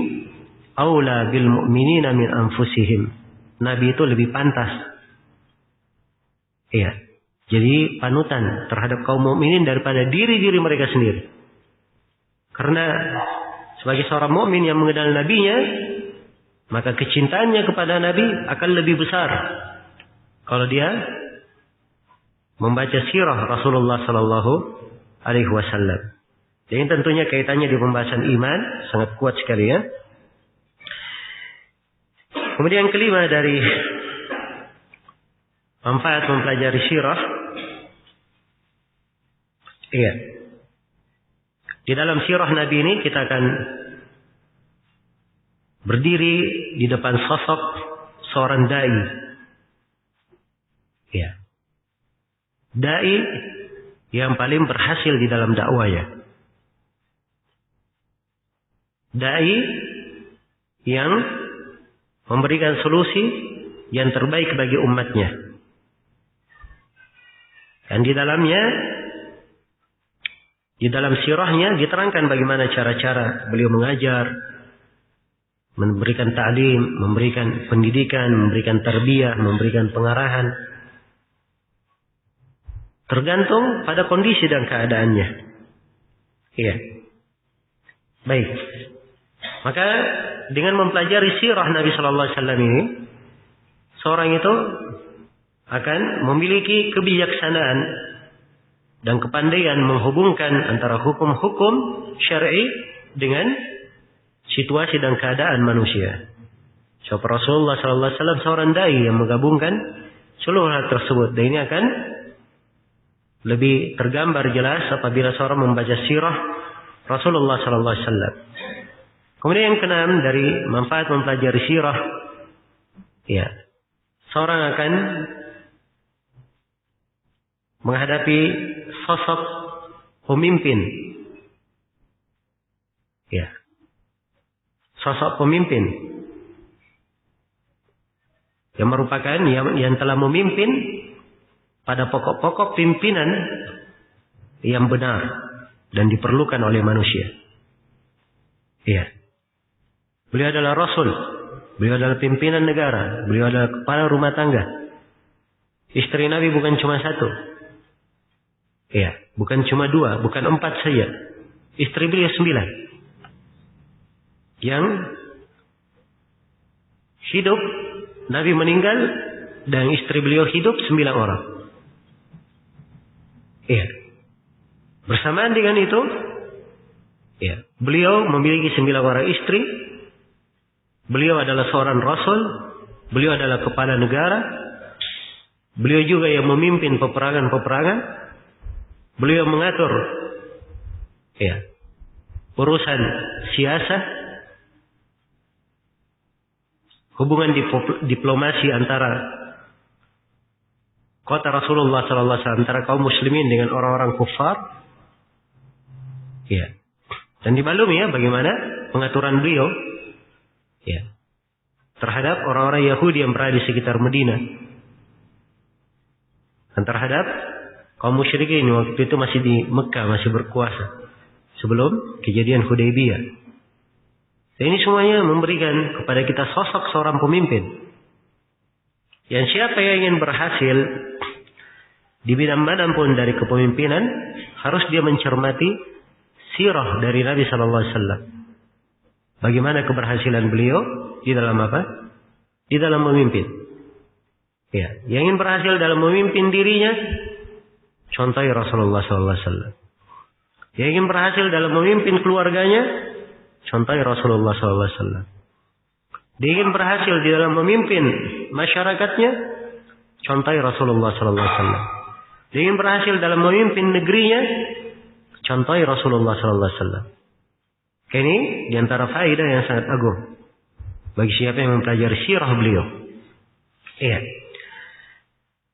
Speaker 1: aula bil mu'minina min anfusihim." Nabi itu lebih pantas. Iya. Jadi panutan terhadap kaum mukminin daripada diri-diri mereka sendiri. Karena sebagai seorang mukmin yang mengenal nabinya, maka kecintaannya kepada Nabi akan lebih besar kalau dia membaca sirah Rasulullah sallallahu alaihi wasallam. Jadi tentunya kaitannya di pembahasan iman sangat kuat sekali ya. Kemudian yang kelima dari manfaat mempelajari sirah, iya, di dalam sirah Nabi ini kita akan berdiri di depan sosok seorang dai. Ya. Dai yang paling berhasil di dalam dakwahnya. Dai yang memberikan solusi yang terbaik bagi umatnya. Dan di dalamnya, di dalam sirahnya diterangkan bagaimana cara-cara beliau mengajar, memberikan ta'lim, memberikan pendidikan, memberikan tarbiyah, memberikan pengarahan. Tergantung pada kondisi dan keadaannya. Iya. Baik. Maka dengan mempelajari sirah Nabi Sallallahu Alaihi Wasallam ini, seorang itu akan memiliki kebijaksanaan dan kepandaian menghubungkan antara hukum-hukum syar'i dengan situasi dan keadaan manusia. Sebab Rasulullah Sallallahu Alaihi Wasallam seorang dai yang menggabungkan seluruh hal tersebut. Dan ini akan lebih tergambar jelas apabila seorang membaca sirah Rasulullah Sallallahu Alaihi Wasallam. Kemudian yang keenam dari manfaat mempelajari sirah, ya, seorang akan menghadapi sosok pemimpin, ya, sosok pemimpin yang merupakan yang telah memimpin pada pokok-pokok pimpinan yang benar dan diperlukan oleh manusia. Ya. Beliau adalah Rasul, beliau adalah pimpinan negara, beliau adalah kepala rumah tangga. Istri Nabi bukan cuma satu, ya, bukan cuma 2, bukan 4 saja. Istri beliau 9, yang hidup, Nabi meninggal dan istri beliau hidup 9 orang. Ya, bersamaan dengan itu, ya, beliau memiliki 9 orang istri. Beliau adalah seorang Rasul, beliau adalah kepala negara, beliau juga yang memimpin peperangan-peperangan, beliau mengatur, ya, urusan siasah, hubungan diplomasi antara kota Rasulullah SAW, antara kaum muslimin dengan orang-orang kufar, ya, dan dimaklumi ya bagaimana pengaturan beliau, ya, terhadap orang-orang Yahudi yang berada di sekitar Madinah, dan terhadap kaum musyrikin waktu itu masih di Mekah, masih berkuasa sebelum kejadian Hudaybiyah. Dan ini semuanya memberikan kepada kita sosok seorang pemimpin yang siapa yang ingin berhasil di bidang manapun dari kepemimpinan harus dia mencermati sirah dari Nabi Sallallahu Alaihi Wasallam. Bagaimana keberhasilan beliau di dalam apa? Di dalam memimpin. Ya, yang ingin berhasil dalam memimpin dirinya, contoh Rasulullah Sallallahu Alaihi Wasallam. Yang ingin berhasil dalam memimpin keluarganya, contoh Rasulullah Sallallahu Alaihi Wasallam. Dia ingin berhasil di dalam memimpin masyarakatnya, contoh Rasulullah Sallallahu Alaihi Wasallam. Dia ingin berhasil dalam memimpin negerinya, contoh Rasulullah Sallallahu Alaihi Wasallam. Ini diantara faedah yang sangat agung bagi siapa yang mempelajari sirah beliau. Iya.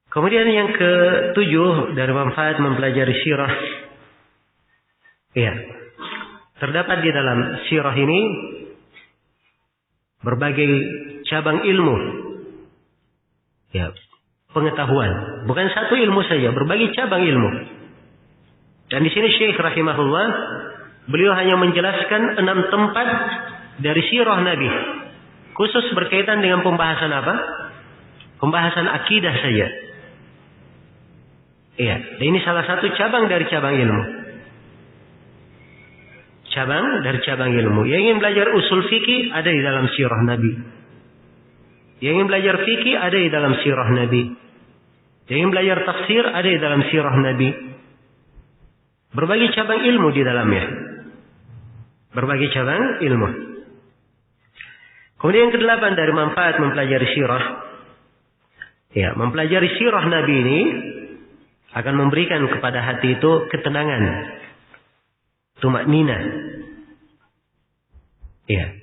Speaker 1: Kemudian yang ke-7 dari manfaat mempelajari sirah, iya, terdapat di dalam sirah ini berbagai cabang ilmu, ya, pengetahuan. Bukan satu ilmu saja, berbagai cabang ilmu. Dan di sini Syekh rahimahullah, beliau hanya menjelaskan 6 tempat dari sirah Nabi, khusus berkaitan dengan pembahasan apa? Pembahasan akidah saja. Iya, dan ini salah satu cabang dari cabang ilmu. cabang dari cabang ilmu. Yang ingin belajar usul fikih ada di dalam sirah Nabi. Yang ingin belajar fikih ada di dalam sirah Nabi. Yang ingin belajar tafsir ada di dalam sirah Nabi. Berbagai cabang ilmu di dalamnya. Berbagai cabang ilmu. Kemudian yang kedelapan dari manfaat mempelajari sirah. Ya, mempelajari sirah Nabi ini akan memberikan kepada hati itu ketenangan, tumaknina. Ya.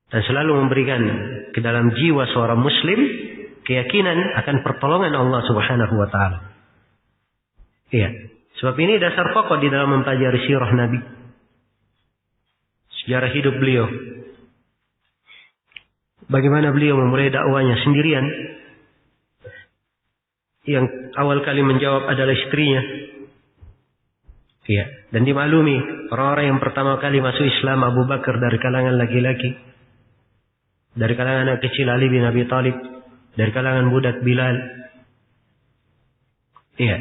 Speaker 1: Dan selalu memberikan ke dalam jiwa seorang muslim keyakinan akan pertolongan Allah Subhanahu wa taala. Iya. Sebab ini dasar pokok di dalam mempelajari sirah Nabi. Sejarah hidup beliau. Bagaimana beliau memulai dakwanya sendirian. Yang awal kali menjawab adalah istrinya. Iya. Dan dimaklumi orang-orang yang pertama kali masuk Islam Abu Bakar dari kalangan laki-laki. Dari kalangan anak kecil Ali bin Abi Thalib. Dari kalangan budak Bilal. Iya.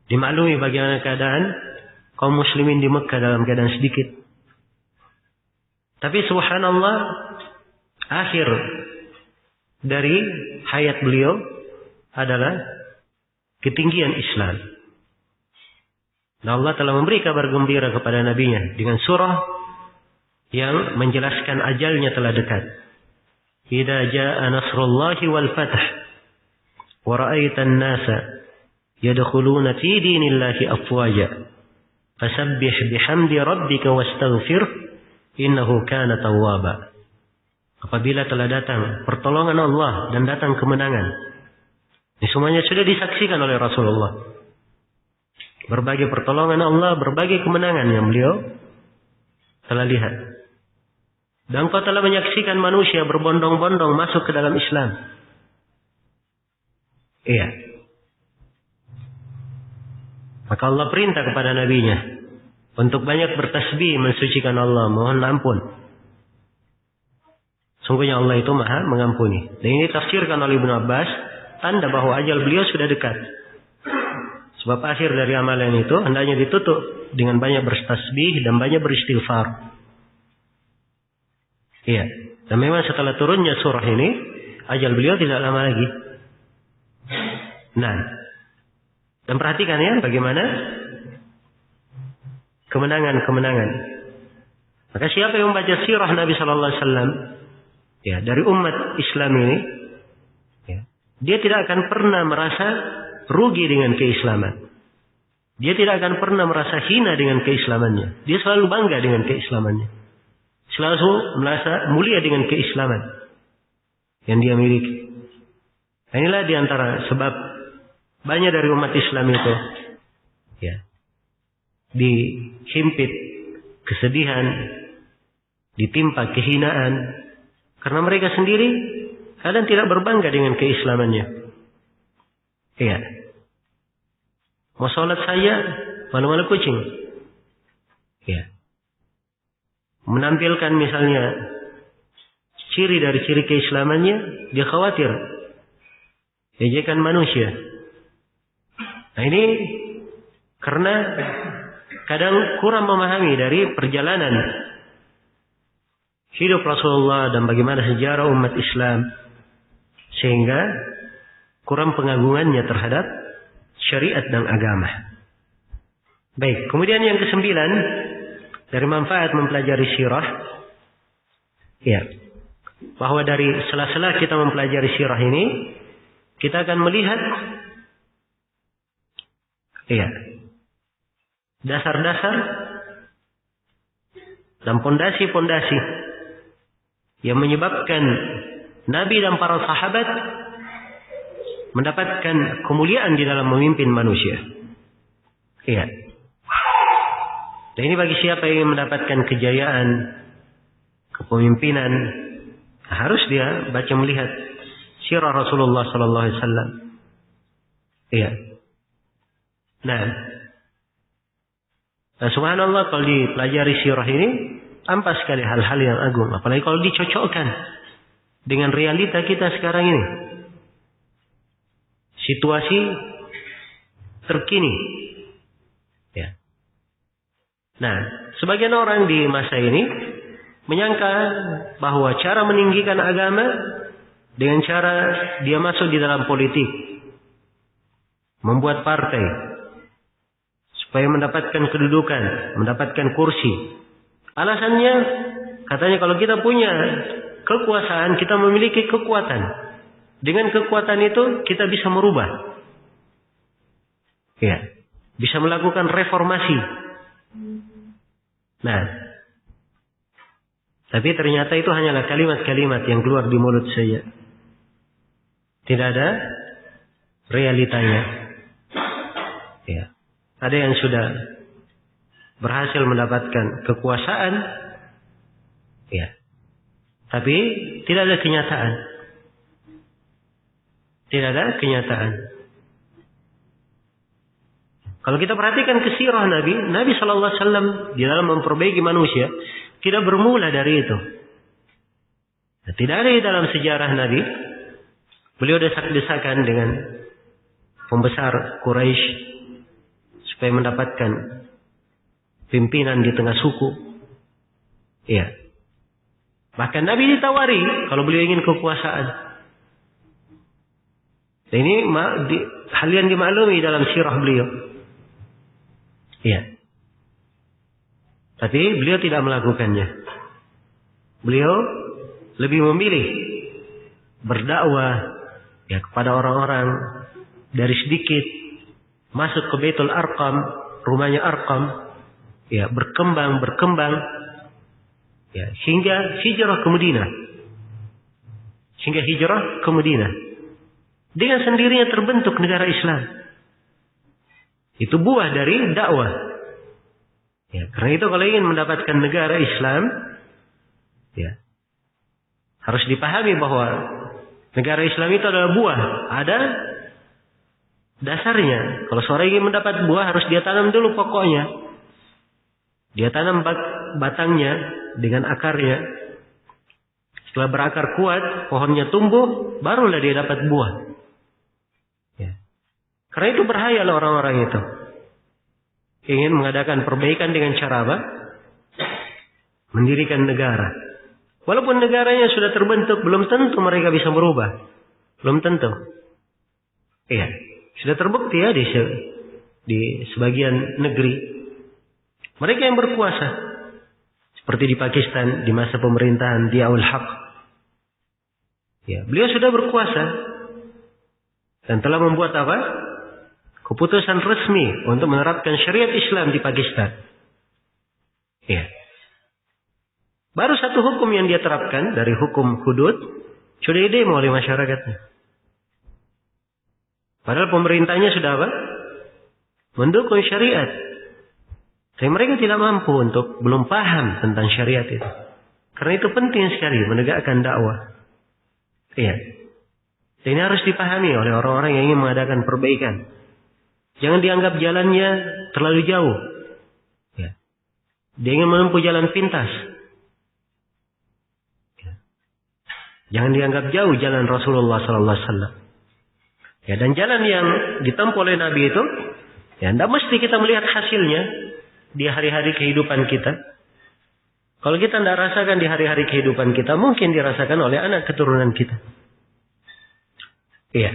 Speaker 1: Dimaklumi bagaimana keadaan kaum muslimin di Mekah dalam keadaan sedikit. Tapi subhanallah, akhir dari hayat beliau adalah ketinggian Islam. Dan Allah telah memberi kabar gembira kepada nabinya dengan surah yang menjelaskan ajalnya telah dekat. Idza jaa nasrullahi wal fath wa ra'aitan nasa yadkhuluna fi dinillahi afwaja fasabbih bihamdi rabbika wastaghfir innahu kana tawwaba. Apabila telah datang pertolongan Allah dan datang kemenangan, ini semuanya sudah disaksikan oleh Rasulullah. Berbagai pertolongan Allah, berbagai kemenangan yang beliau telah lihat. Dan kau telah menyaksikan manusia berbondong-bondong masuk ke dalam Islam. Iya. Maka Allah perintah kepada nabinya untuk banyak bertasbih mensucikan Allah, mohon ampun. Sungguhnya Allah itu Maha mengampuni. Dan ini tafsirkan oleh Ibnu Abbas, tanda bahwa ajal beliau sudah dekat. Sebab akhir dari amalan itu hendaknya ditutup dengan banyak bertasbih dan banyak beristighfar. Iya. Dan memang setelah turunnya surah ini, ajal beliau tidak lama lagi. Nah, dan perhatikan ya bagaimana kemenangan-kemenangan. Maka siapa yang membaca sirah Nabi Sallallahu Alaihi Wasallam, ya dari umat Islam ini, ya, dia tidak akan pernah merasa rugi dengan keislaman. Dia tidak akan pernah merasa hina dengan keislamannya. Dia selalu bangga dengan keislamannya. Selalu merasa mulia dengan keislaman yang dia miliki. Nah, inilah diantara sebab banyak dari umat Islam itu ya dihimpit kesedihan, ditimpa kehinaan karena mereka sendiri kadang tidak berbangga dengan keislamannya. Iya. Mau sholat saya malu-malu kucing. Iya. Menampilkan misalnya ciri dari ciri keislamannya, dia khawatir ejekan manusia. Nah ini karena kadang kurang memahami dari perjalanan hidup Rasulullah dan bagaimana sejarah umat Islam, sehingga kurang pengagungannya terhadap syariat dan agama. Baik, kemudian yang kesembilan dari manfaat mempelajari sirah, ya, bahwa dari sela-sela kita mempelajari sirah ini, kita akan melihat, ya, dasar-dasar dan pondasi-pondasi yang menyebabkan Nabi dan para sahabat mendapatkan kemuliaan di dalam memimpin manusia. Iya. Dan ini bagi siapa yang ingin mendapatkan kejayaan, kepemimpinan, harus dia baca melihat sirah Rasulullah Sallallahu Alaihi Wasallam. Iya. Nah, subhanallah kalau dipelajari sirah ini, tampak sekali hal-hal yang agung. Apalagi kalau dicocokkan dengan realita kita sekarang ini. Situasi terkini. Ya. Nah, sebagian orang di masa ini menyangka bahwa cara meninggikan agama dengan cara dia masuk di dalam politik, membuat partai supaya mendapatkan kedudukan, mendapatkan kursi. Alasannya katanya kalau kita punya kekuasaan, kita memiliki kekuatan. Dengan kekuatan itu kita bisa merubah. Ya, bisa melakukan reformasi. Nah, tapi ternyata itu hanyalah kalimat-kalimat yang keluar di mulut saja. Tidak ada realitanya. Ya. Ada yang sudah berhasil mendapatkan kekuasaan, ya. Tapi tidak ada kenyataan. Tidak ada kenyataan. Kalau kita perhatikan ke sirah Nabi Sallallahu Alaihi Wasallam di dalam memperbaiki manusia tidak bermula dari itu. Nah, tidak ada di dalam sejarah Nabi beliau desak-desakan dengan pembesar Quraisy supaya mendapatkan pimpinan di tengah suku. Iya. Bahkan Nabi ditawari kalau beliau ingin kekuasaan. Dan ini hal yang dimaklumi dalam sirah beliau. Iya. Tapi beliau tidak melakukannya. Beliau lebih memilih berdakwah ya kepada orang-orang dari sedikit masuk ke Baitul Arqam, rumahnya Arqam, ya berkembang ya hingga hijrah ke Madinah. Dengan sendirinya terbentuk negara Islam. Itu buah dari dakwah. Ya, karena itu kalau ingin mendapatkan negara Islam, ya harus dipahami bahwa negara Islam itu adalah buah. Ada dasarnya. Kalau seorang ingin mendapat buah harus dia tanam dulu pokoknya. Dia tanam batangnya dengan akarnya. Setelah berakar kuat, pohonnya tumbuh, barulah dia dapat buah. Ya. Karena itu bahaya orang-orang itu. Ingin mengadakan perbaikan dengan cara apa? Mendirikan negara. Walaupun negaranya sudah terbentuk, belum tentu mereka bisa berubah. Belum tentu. Iya. Sudah terbukti ya di sebagian negeri. Mereka yang berkuasa. Seperti di Pakistan, di masa pemerintahan Diaul Haq. Ya, beliau sudah berkuasa. Dan telah membuat apa? Keputusan resmi untuk menerapkan syariat Islam di Pakistan. Ya. Baru satu hukum yang dia terapkan dari hukum hudud sudah didemo oleh masyarakatnya. Padahal pemerintahnya sudah apa? Mendukung syariat. Tapi mereka tidak mampu belum paham tentang syariat itu. Karena itu penting sekali menegakkan dakwah. Iya. Dan ini harus dipahami oleh orang-orang yang ingin mengadakan perbaikan. Jangan dianggap jalannya terlalu jauh. Ya. Dia ingin menempuh jalan pintas. Ya. Jangan dianggap jauh jalan Rasulullah Sallallahu Alaihi Wasallam. Ya, dan jalan yang ditempuh oleh Nabi itu, ya, tidak mesti kita melihat hasilnya di hari-hari kehidupan kita. Kalau kita tidak rasakan di hari-hari kehidupan kita, mungkin dirasakan oleh anak keturunan kita. Iya.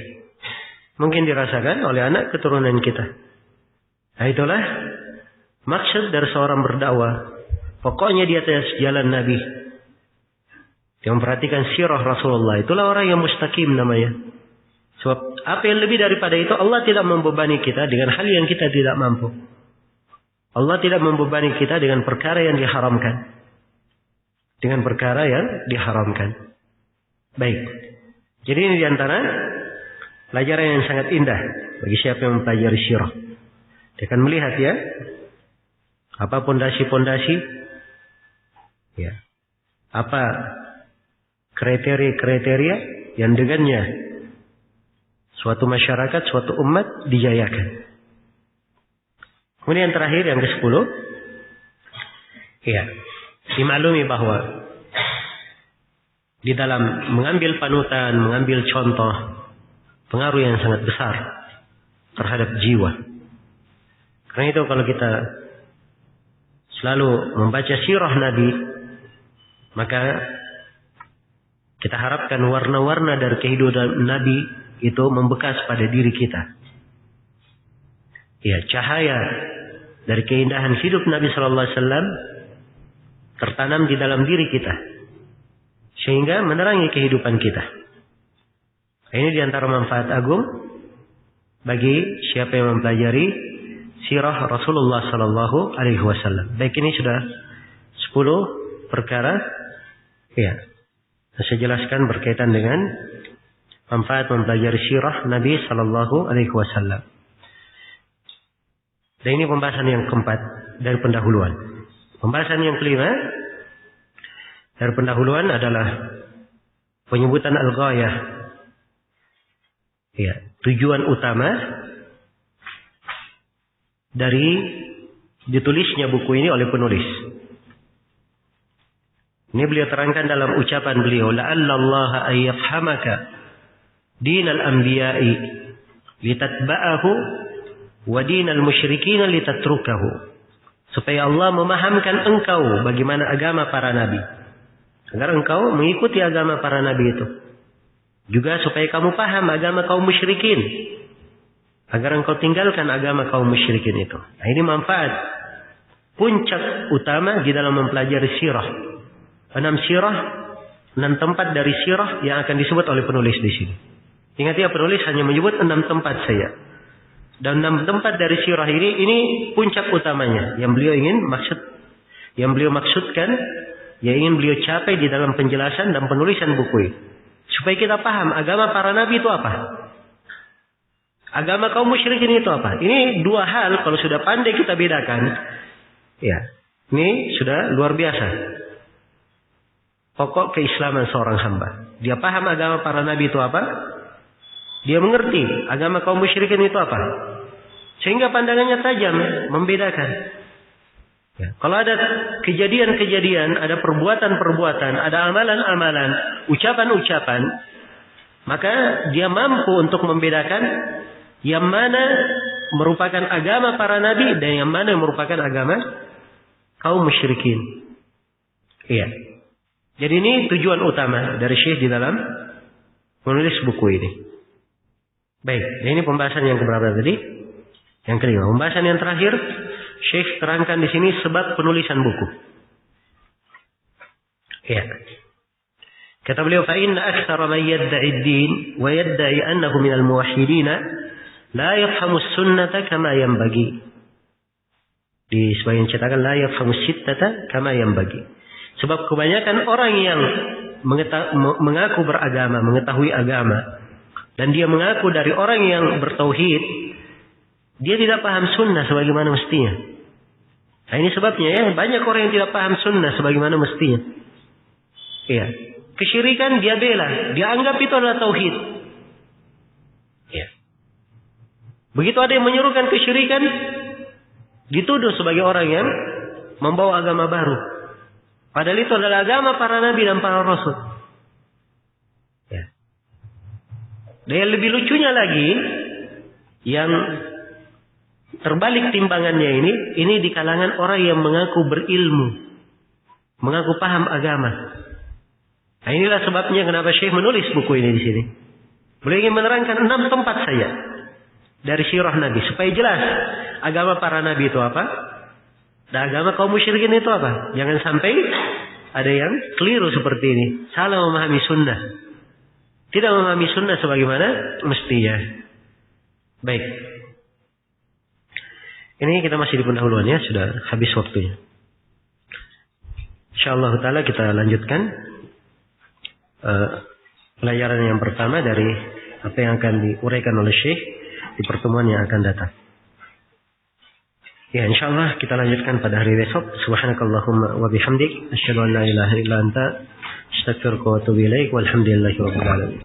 Speaker 1: Mungkin dirasakan oleh anak keturunan kita. Nah, itulah maksud dari seorang berdakwah. Pokoknya di atas jalan Nabi. Dia memperhatikan sirah Rasulullah. Itulah orang yang mustaqim namanya. Sebab apa yang lebih daripada itu, Allah tidak membebani kita dengan hal yang kita tidak mampu. Allah tidak membebani kita dengan perkara yang diharamkan. Dengan perkara yang diharamkan. Baik. Jadi ini diantara pelajaran yang sangat indah bagi siapa yang mempelajari sirah. Dia akan melihat ya, apa pondasi-pondasi, ya, apa kriteria-kriteria yang dengannya suatu masyarakat, suatu umat dijayakan. Kemudian terakhir yang ke-10, ya, dimaklumi bahwa di dalam mengambil panutan, mengambil contoh, pengaruh yang sangat besar terhadap jiwa. Karena itu kalau kita selalu membaca sirah Nabi, maka kita harapkan warna-warna dari kehidupan Nabi itu membekas pada diri kita. Ya, cahaya dari keindahan hidup Nabi sallallahu alaihi wasallam tertanam di dalam diri kita sehingga menerangi kehidupan kita. Ini diantara manfaat agung bagi siapa yang mempelajari sirah Rasulullah sallallahu alaihi wasallam. Baik, ini sudah 10 perkara ya. Saya jelaskan berkaitan dengan manfaat mempelajari sirah Nabi sallallahu alaihi wasallam. Dan ini pembahasan yang keempat dari pendahuluan. Pembahasan yang kelima dari pendahuluan adalah penyebutan al-ghayah. Ya, tujuan utama dari ditulisnya buku ini oleh penulis. Ini beliau terangkan dalam ucapan beliau, la'allallaha ayyafhamaka dinal anbiya'i litatba'ahu wa dinal musyrikin litatrukahu. Supaya Allah memahamkan engkau bagaimana agama para nabi, agar engkau mengikuti agama para nabi itu. Juga supaya kamu paham agama kaum musyrikin, agar engkau tinggalkan agama kaum musyrikin itu. Nah, ini manfaat puncak utama di dalam mempelajari sirah. 6 sirah, 6 tempat dari sirah yang akan disebut oleh penulis di sini. Ingat ya, penulis hanya menyebut 6 tempat saja. Dan 6 tempat dari sirah ini puncak utamanya yang beliau maksudkan, yang ingin beliau capai di dalam penjelasan dan penulisan buku ini. Supaya kita paham agama para nabi itu apa, agama kaum musyrikin itu apa. Ini 2 hal kalau sudah pandai kita bedakan, ya, ini sudah luar biasa. Pokok keislaman seorang hamba, dia paham agama para nabi itu apa, dia mengerti agama kaum musyrikin itu apa, sehingga pandangannya tajam membedakan. Ya, kalau ada kejadian-kejadian, ada perbuatan-perbuatan, ada amalan-amalan, ucapan-ucapan, maka dia mampu untuk membedakan yang mana merupakan agama para nabi dan yang mana merupakan agama kaum musyrikin. Iya. Jadi ini tujuan utama dari Syekh di dalam menulis buku ini. Baik, ini pembahasan yang keberapa tadi? Yang kelima. Pembahasan yang terakhir, Syekh terangkan di sini sebab penulisan buku. Ya. Kata beliau, fa inna aktsara man yadda'i ad-din wa yadda'i annahu minal muwahhidin la yafhamu as-sunnata kama yanbaghi. Di sebagian cetakan la yafhamu as-sittata kama yanbaghi. Sebab kebanyakan orang yang mengaku beragama, mengetahui agama, dan dia mengaku dari orang yang bertauhid, dia tidak paham sunnah sebagaimana mestinya. Nah, ini sebabnya ya, banyak orang yang tidak paham sunnah sebagaimana mestinya. Iya. Kesyirikan dia bela, dia anggap itu adalah tauhid. Iya. Begitu ada yang menyuruhkan kesyirikan, dituduh sebagai orang yang membawa agama baru. Padahal itu adalah agama para nabi dan para rasul. Ya. Dan yang lebih lucunya lagi, yang terbalik timbangannya ini di kalangan orang yang mengaku berilmu, mengaku paham agama. Nah, inilah sebabnya kenapa Syekh menulis buku ini di sini. Beliau ingin menerangkan 6 tempat saja dari sirah Nabi supaya jelas agama para nabi itu apa. Dan agama kaum musyrikin itu apa? Jangan sampai ada yang keliru seperti ini. Salah memahami sunnah. Tidak memahami sunnah sebagaimana mestinya. Baik. Ini kita masih di pendahuluan ya. Sudah habis waktunya. InsyaAllah ta'ala kita lanjutkan pelajaran yang pertama dari apa yang akan diuraikan oleh Syekh di pertemuan yang akan datang. Ya, insyaallah kita lanjutkan pada hari besok. Subhanakallahumma wa bihamdik asyhadu an la ilaha illa anta astaghfiruka wa atubu ilaik. Walhamdulillahirabbil alamin.